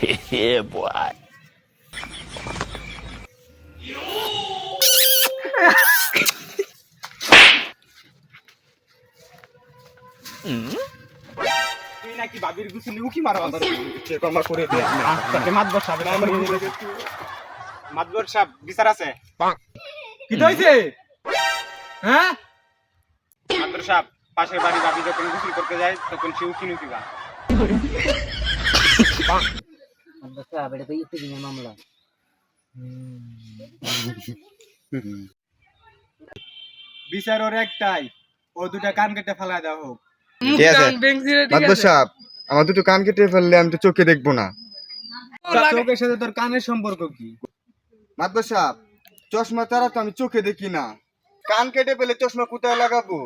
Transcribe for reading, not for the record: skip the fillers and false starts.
Yeah, boy. তুই নাকি বাবির গুছলি উকি মারো আমার করে দে আজকে মাতবর সাহেব মাতবর সাহেব বিচার আছে কি হইছে? হ্যাঁ? মাতবর সাহেব পাশের বাড়ি বাবি যখন গোসল করতে যায় তখন সে উকি নুকি গা এটা তো একটু দিনের মামলা। বিচার ওর একটাই ও দুটা কান কেটে ফেলা দেওয়া হোক ঠিক আছে। মাদবর সাহেব, আমার দুটো কান কেটে ফেললে আমি তো চোখে দেখবো না। চোখের সাথে তোর কানের সম্পর্ক কি মাদবর সাহেব, চশমা ছাড়া তো আমি চোখে দেখি না। কান কেটে ফেলে চশমা কোথায় লাগাবো?